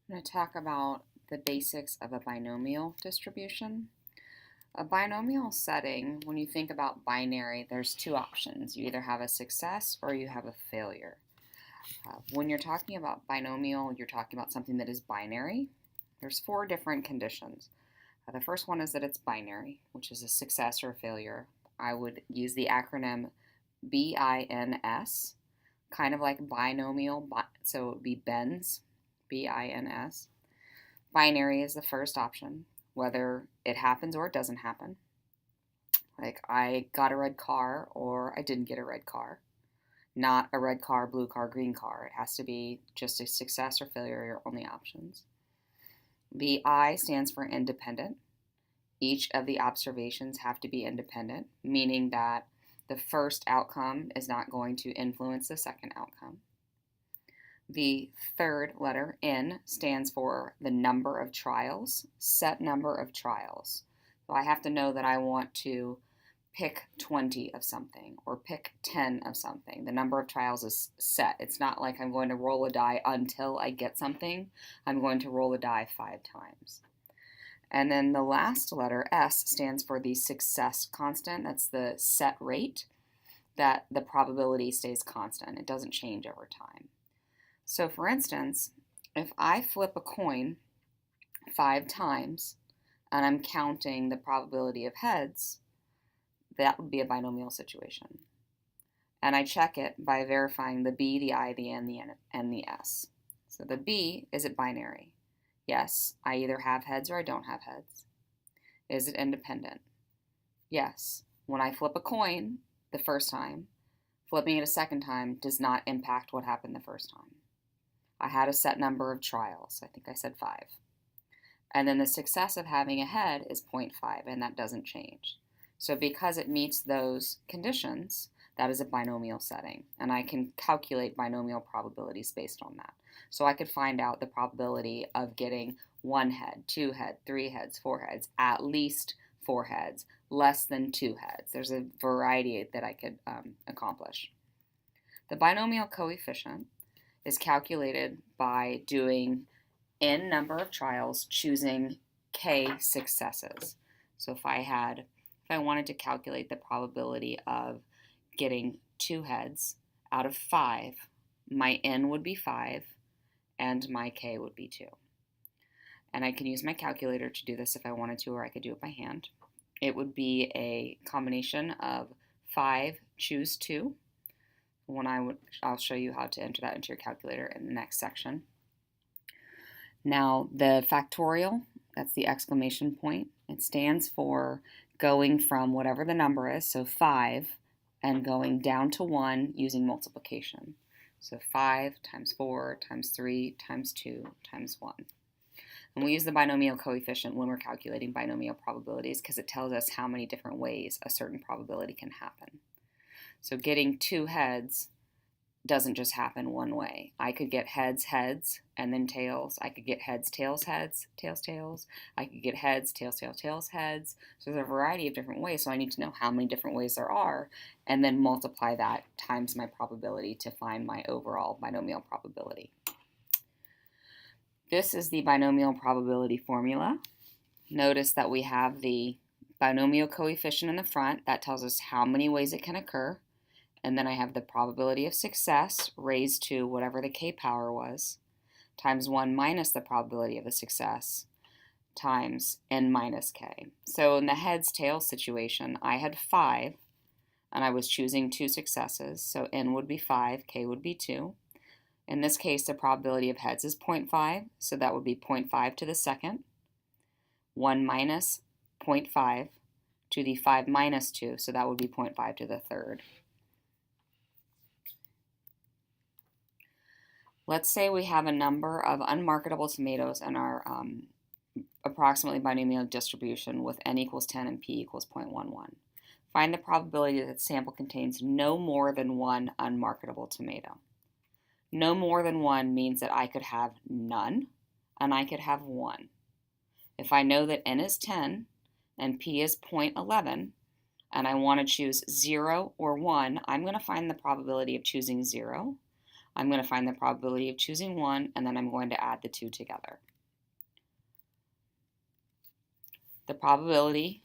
I'm going to talk about the basics of a binomial distribution. A binomial setting, when you think about binary, there's two options. You either have a success or you have a failure. When you're talking about binomial, you're talking about something that is binary. There's four different conditions. The first one is that it's binary, which is a success or a failure. I would use the acronym BINS, kind of like binomial, so it would be BINS, BINS. Binary is the first option, whether it happens or it doesn't happen. Like I got a red car or I didn't get a red car. Not a red car, blue car, green car. It has to be just a success or failure are your only options. The I stands for independent. Each of the observations have to be independent, meaning that the first outcome is not going to influence the second outcome. The third letter, N, stands for the number of trials, set number of trials. So I have to know that I want to pick 20 of something or pick 10 of something. The number of trials is set. It's not like I'm going to roll a die until I get something. I'm going to roll a die 5 times. And then the last letter, S, stands for the success constant. That's the set rate, that the probability stays constant. It doesn't change over time. So for instance, if I flip a coin 5 times and I'm counting the probability of heads, that would be a binomial situation. And I check it by verifying the B, the I, the N, and the S. So the B, is it binary? Yes, I either have heads or I don't have heads. Is it independent? Yes. When I flip a coin the first time, flipping it a second time does not impact what happened the first time. I had a set number of trials. I think I said 5. And then the success of having a head is 0.5, and that doesn't change. So because it meets those conditions, that is a binomial setting. And I can calculate binomial probabilities based on that. So I could find out the probability of getting 1 head, 2 heads, 3 heads, 4 heads, at least 4 heads, less than 2 heads. There's a variety that I could accomplish. The binomial coefficient is calculated by doing n number of trials, choosing k successes. So if I wanted to calculate the probability of getting 2 heads out of 5, my n would be 5 and my k would be 2. And I can use my calculator to do this if I wanted to, or I could do it by hand. It would be a combination of 5, choose 2. I'll show you how to enter that into your calculator in the next section. Now, the factorial, that's the exclamation point. It stands for going from whatever the number is, so 5, and going down to 1 using multiplication. So 5 times 4 times 3 times 2 times 1. And we use the binomial coefficient when we're calculating binomial probabilities because it tells us how many different ways a certain probability can happen. So getting 2 heads doesn't just happen one way. I could get heads, heads, and then tails. I could get heads, tails, heads, tails, tails. I could get heads, tails, tails, tails, heads. So there's a variety of different ways. So I need to know how many different ways there are and then multiply that times my probability to find my overall binomial probability. This is the binomial probability formula. Notice that we have the binomial coefficient in the front. That tells us how many ways it can occur. And then I have the probability of success raised to whatever the k power was, times 1 minus the probability of the success, times n minus k. So in the heads tails situation, I had 5, and I was choosing 2 successes. So n would be 5, k would be 2. In this case, the probability of heads is 0.5, so that would be 0.5 to the second, 1 minus 0.5 to the 5 minus 2, so that would be 0.5 to the third. Let's say we have a number of unmarketable tomatoes in our approximately binomial distribution with n equals 10 and p equals 0.11. Find the probability that the sample contains no more than 1 unmarketable tomato. No more than 1 means that I could have none and I could have 1. If I know that n is 10 and p is 0.11 and I want to choose 0 or 1, I'm going to find the probability of choosing 0. I'm going to find the probability of choosing 1, and then I'm going to add the 2 together. The probability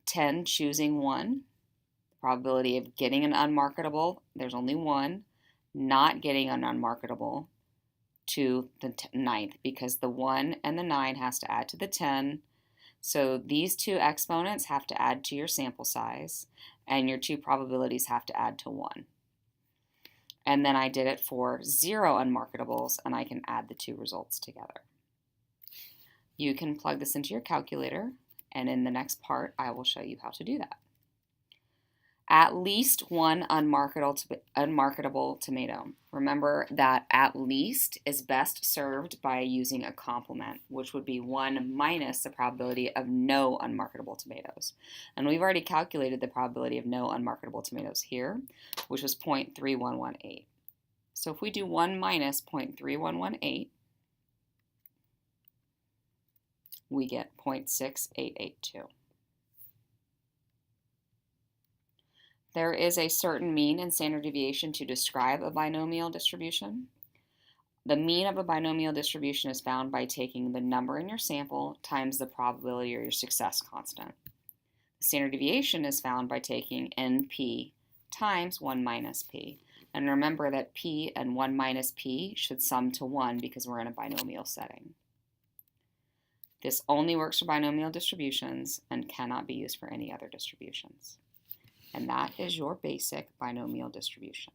10 choosing 1, the probability of getting an unmarketable, there's only 1, not getting an unmarketable to the 9th, because the 1 and the 9 has to add to the 10. So these two exponents have to add to your sample size, and your two probabilities have to add to 1. And then I did it for 0 unmarketables, and I can add the two results together. You can plug this into your calculator, and in the next part, I will show you how to do that. At least one unmarketable tomato. Remember that at least is best served by using a complement, which would be 1 minus the probability of no unmarketable tomatoes. And we've already calculated the probability of no unmarketable tomatoes here, which was 0.3118. So if we do 1 minus 0.3118, we get 0.6882. There is a certain mean and standard deviation to describe a binomial distribution. The mean of a binomial distribution is found by taking the number in your sample times the probability or your success constant. The standard deviation is found by taking NP times 1 minus P. And remember that P and 1 minus P should sum to 1 because we're in a binomial setting. This only works for binomial distributions and cannot be used for any other distributions. And that is your basic binomial distribution.